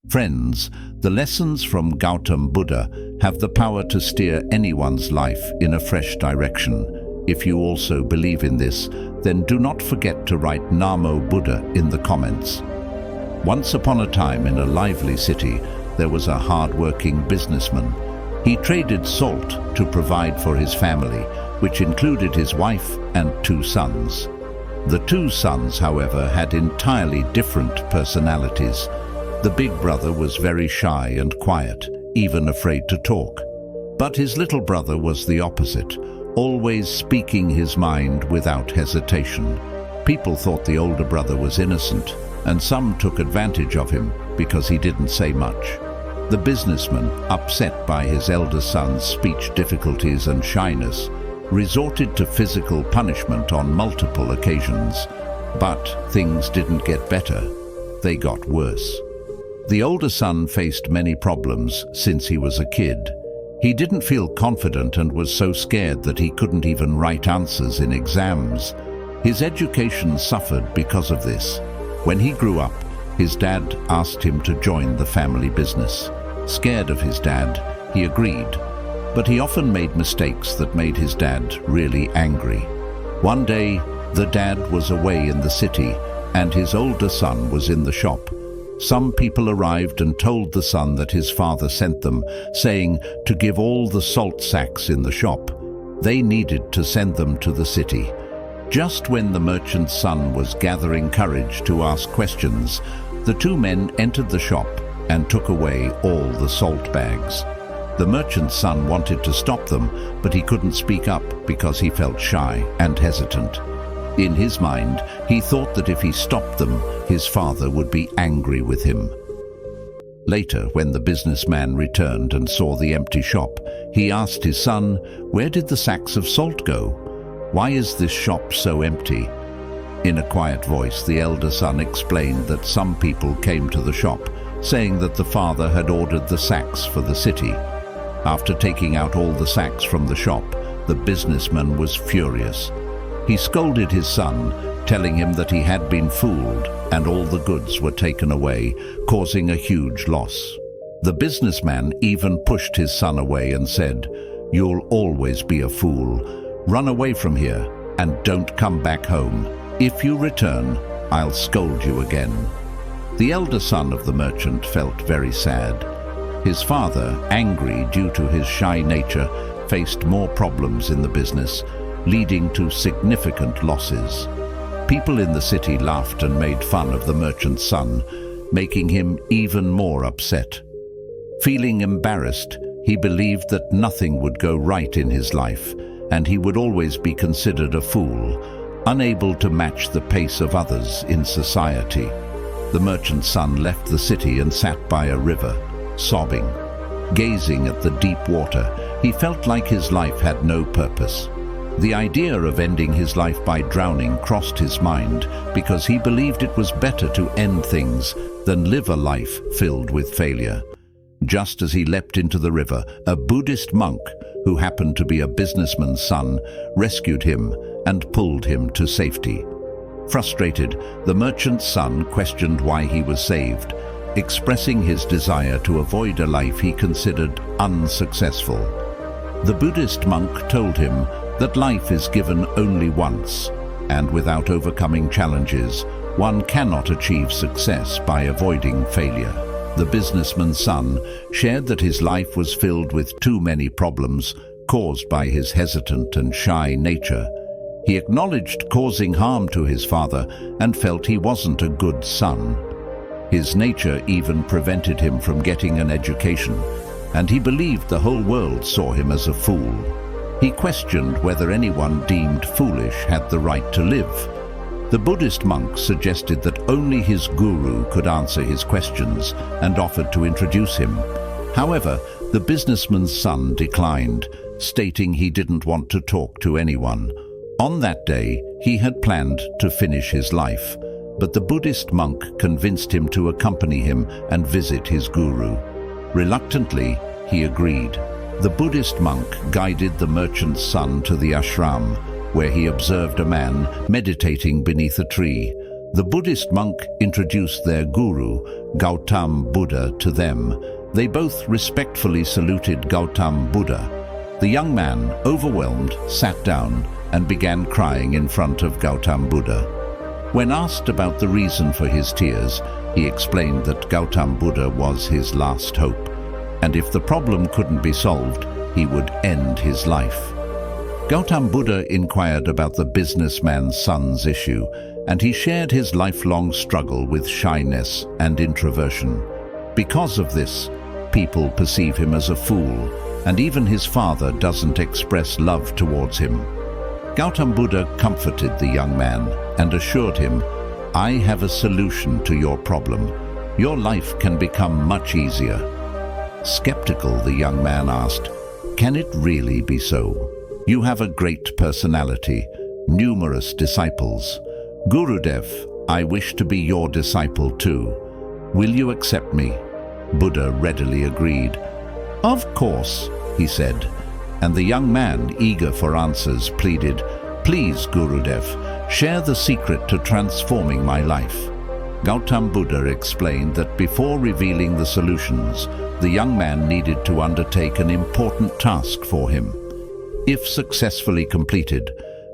Friends, the lessons from Gautam Buddha have the power to steer anyone's life in a fresh direction. If you also believe in this, then do not forget to write Namo Buddha in the comments. Once upon a time in a lively city, there was a hard-working businessman. He traded salt to provide for his family, which included his wife and 2 sons. The 2 sons, however, had entirely different personalities. The big brother was very shy and quiet, even afraid to talk. But his little brother was the opposite, always speaking his mind without hesitation. People thought the older brother was innocent, and some took advantage of him because he didn't say much. The businessman, upset by his elder son's speech difficulties and shyness, resorted to physical punishment on multiple occasions. But things didn't get better, they got worse. The older son faced many problems since he was a kid. He didn't feel confident and was so scared that he couldn't even write answers in exams. His education suffered because of this. When he grew up, his dad asked him to join the family business. Scared of his dad, he agreed, but he often made mistakes that made his dad really angry. One day, the dad was away in the city and his older son was in the shop. Some people arrived and told the son that his father sent them, saying to give all the salt sacks in the shop. They needed to send them to the city. Just when the merchant's son was gathering courage to ask questions, the 2 men entered the shop and took away all the salt bags. The merchant's son wanted to stop them, but he couldn't speak up because he felt shy and hesitant. In his mind, he thought that if he stopped them, his father would be angry with him. Later, when the businessman returned and saw the empty shop, he asked his son, "Where did the sacks of salt go? Why is this shop so empty?" In a quiet voice, the elder son explained that some people came to the shop, saying that the father had ordered the sacks for the city. After taking out all the sacks from the shop, the businessman was furious. He scolded his son, telling him that he had been fooled and all the goods were taken away, causing a huge loss. The businessman even pushed his son away and said, "You'll always be a fool. Run away from here and don't come back home. If you return, I'll scold you again." The elder son of the merchant felt very sad. His father, angry due to his shy nature, faced more problems in the business, leading to significant losses. People in the city laughed and made fun of the merchant's son, making him even more upset. Feeling embarrassed, he believed that nothing would go right in his life, and he would always be considered a fool, unable to match the pace of others in society. The merchant's son left the city and sat by a river, sobbing. Gazing at the deep water, he felt like his life had no purpose. The idea of ending his life by drowning crossed his mind because he believed it was better to end things than live a life filled with failure. Just as he leapt into the river, a Buddhist monk, who happened to be a businessman's son, rescued him and pulled him to safety. Frustrated, the merchant's son questioned why he was saved, expressing his desire to avoid a life he considered unsuccessful. The Buddhist monk told him that life is given only once, and without overcoming challenges, one cannot achieve success by avoiding failure. The businessman's son shared that his life was filled with too many problems caused by his hesitant and shy nature. He acknowledged causing harm to his father and felt he wasn't a good son. His nature even prevented him from getting an education, and he believed the whole world saw him as a fool. He questioned whether anyone deemed foolish had the right to live. The Buddhist monk suggested that only his guru could answer his questions and offered to introduce him. However, the businessman's son declined, stating he didn't want to talk to anyone. On that day, he had planned to finish his life, but the Buddhist monk convinced him to accompany him and visit his guru. Reluctantly, he agreed. The Buddhist monk guided the merchant's son to the ashram, where he observed a man meditating beneath a tree. The Buddhist monk introduced their guru, Gautam Buddha, to them. They both respectfully saluted Gautam Buddha. The young man, overwhelmed, sat down and began crying in front of Gautam Buddha. When asked about the reason for his tears, he explained that Gautam Buddha was his last hope, and if the problem couldn't be solved, he would end his life. Gautam Buddha inquired about the businessman's son's issue, and he shared his lifelong struggle with shyness and introversion. Because of this, people perceive him as a fool, and even his father doesn't express love towards him. Gautam Buddha comforted the young man and assured him, "I have a solution to your problem. Your life can become much easier." Skeptical, the young man asked, "Can it really be so? You have a great personality, numerous disciples. Gurudev, I wish to be your disciple too. Will you accept me?" Buddha readily agreed. "Of course," he said, and the young man, eager for answers, pleaded, "Please, Gurudev, share the secret to transforming my life." Gautam Buddha explained that before revealing the solutions, the young man needed to undertake an important task for him. If successfully completed,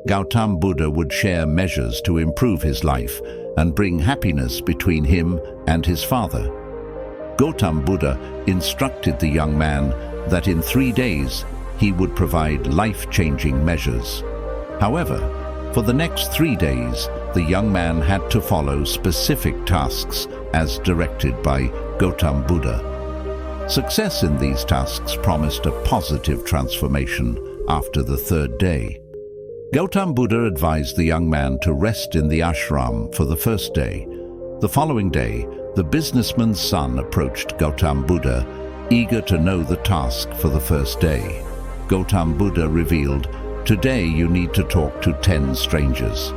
Gautam Buddha would share measures to improve his life and bring happiness between him and his father. Gautam Buddha instructed the young man that in 3 days he would provide life-changing measures. However, for the next 3 days, the young man had to follow specific tasks as directed by Gautam Buddha. Success in these tasks promised a positive transformation after the 3rd day. Gautam Buddha advised the young man to rest in the ashram for the 1st day. The following day, the businessman's son approached Gautam Buddha, eager to know the task for the 1st day. Gautam Buddha revealed, "Today you need to talk to 10 strangers."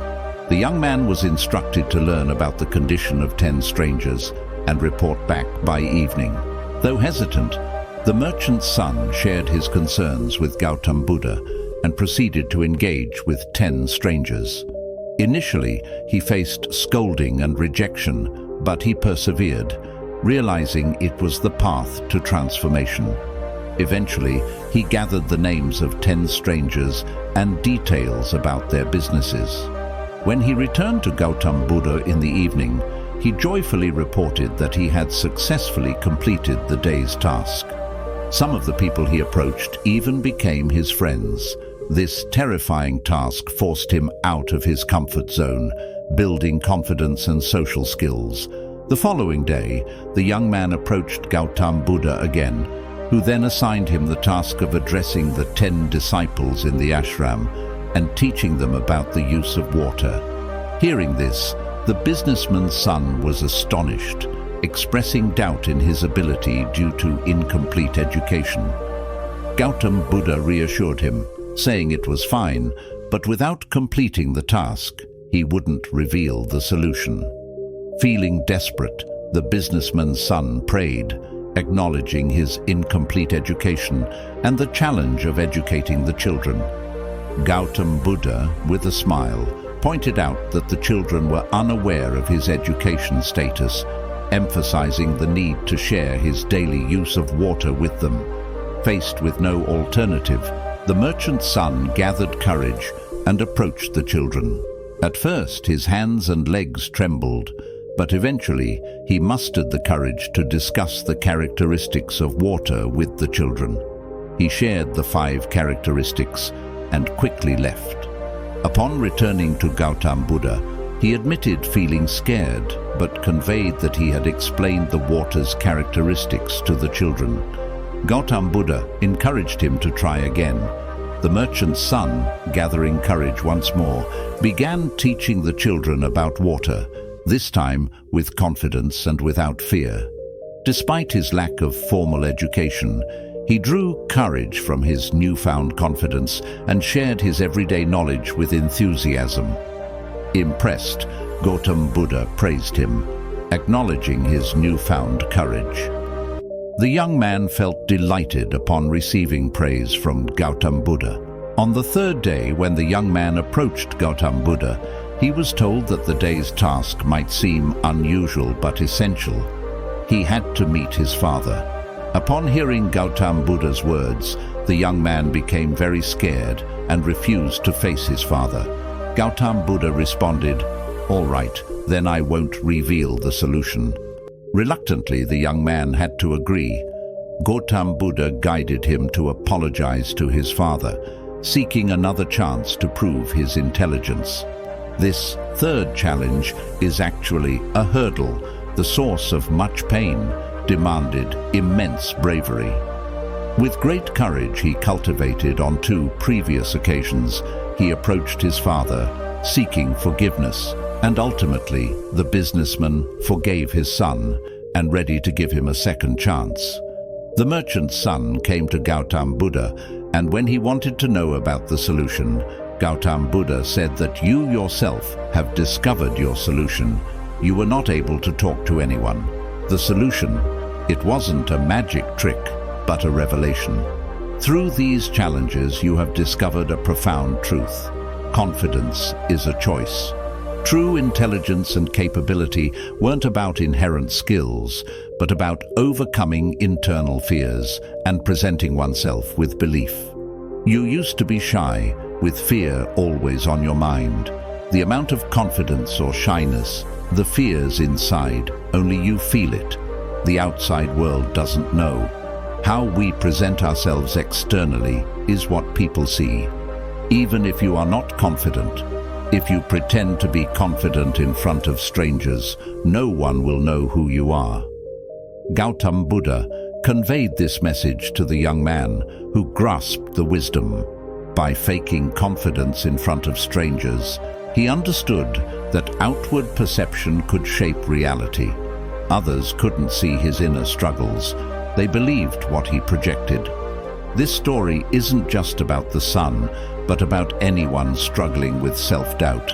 The young man was instructed to learn about the condition of 10 strangers and report back by evening. Though hesitant, the merchant's son shared his concerns with Gautam Buddha and proceeded to engage with 10 strangers. Initially, he faced scolding and rejection, but he persevered, realizing it was the path to transformation. Eventually, he gathered the names of 10 strangers and details about their businesses. When he returned to Gautam Buddha in the evening, he joyfully reported that he had successfully completed the day's task. Some of the people he approached even became his friends. This terrifying task forced him out of his comfort zone, building confidence and social skills. The following day, the young man approached Gautam Buddha again, who then assigned him the task of addressing the 10 disciples in the ashram and teaching them about the use of water. Hearing this, the businessman's son was astonished, expressing doubt in his ability due to incomplete education. Gautam Buddha reassured him, saying it was fine, but without completing the task, he wouldn't reveal the solution. Feeling desperate, the businessman's son prayed, acknowledging his incomplete education and the challenge of educating the children. Gautam Buddha, with a smile, pointed out that the children were unaware of his education status, emphasizing the need to share his daily use of water with them. Faced with no alternative, the merchant's son gathered courage and approached the children. At first, his hands and legs trembled, but eventually he mustered the courage to discuss the characteristics of water with the children. He shared the 5 characteristics and quickly left. Upon returning to Gautam Buddha, he admitted feeling scared, but conveyed that he had explained the water's characteristics to the children. Gautam Buddha encouraged him to try again. The merchant's son, gathering courage once more, began teaching the children about water, this time with confidence and without fear. Despite his lack of formal education, he drew courage from his newfound confidence and shared his everyday knowledge with enthusiasm. Impressed, Gautam Buddha praised him, acknowledging his newfound courage. The young man felt delighted upon receiving praise from Gautam Buddha. On the 3rd day, when the young man approached Gautam Buddha, He was told that the day's task might seem unusual but essential. He had to meet his father. Upon hearing Gautam Buddha's words, the young man became very scared and refused to face his father. Gautam Buddha responded, "All right, then I won't reveal the solution." Reluctantly, the young man had to agree. Gautam Buddha guided him to apologize to his father, seeking another chance to prove his intelligence. This third challenge is actually a hurdle, the source of much pain, demanded immense bravery. With great courage he cultivated on 2 previous occasions, he approached his father, seeking forgiveness, and ultimately the businessman forgave his son and ready to give him a second chance. The merchant's son came to Gautam Buddha, and when he wanted to know about the solution, Gautam Buddha said that you yourself have discovered your solution. You were not able to talk to anyone. The solution, it wasn't a magic trick, but a revelation. Through these challenges, you have discovered a profound truth. Confidence is a choice. True intelligence and capability weren't about inherent skills, but about overcoming internal fears and presenting oneself with belief. You used to be shy, with fear always on your mind. The amount of confidence or shyness, the fears inside, only you feel it. The outside world doesn't know. How we present ourselves externally is what people see. Even if you are not confident, if you pretend to be confident in front of strangers, no one will know who you are. Gautam Buddha conveyed this message to the young man who grasped the wisdom. By faking confidence in front of strangers, he understood that outward perception could shape reality. Others couldn't see his inner struggles. They believed what he projected. This story isn't just about the son, but about anyone struggling with self-doubt.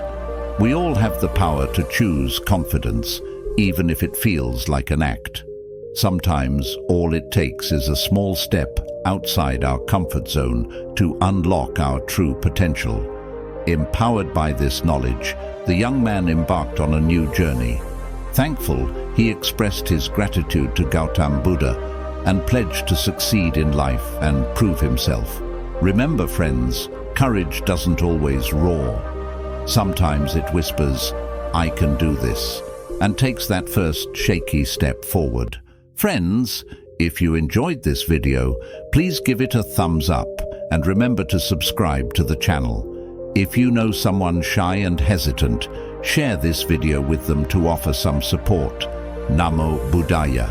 We all have the power to choose confidence, even if it feels like an act. Sometimes all it takes is a small step outside our comfort zone to unlock our true potential. Empowered by this knowledge, the young man embarked on a new journey. Thankful, he expressed his gratitude to Gautam Buddha and pledged to succeed in life and prove himself. Remember, friends, courage doesn't always roar. Sometimes it whispers, "I can do this," and takes that first shaky step forward. Friends, if you enjoyed this video, please give it a thumbs up and remember to subscribe to the channel. If you know someone shy and hesitant, share this video with them to offer some support. Namo Buddhaya.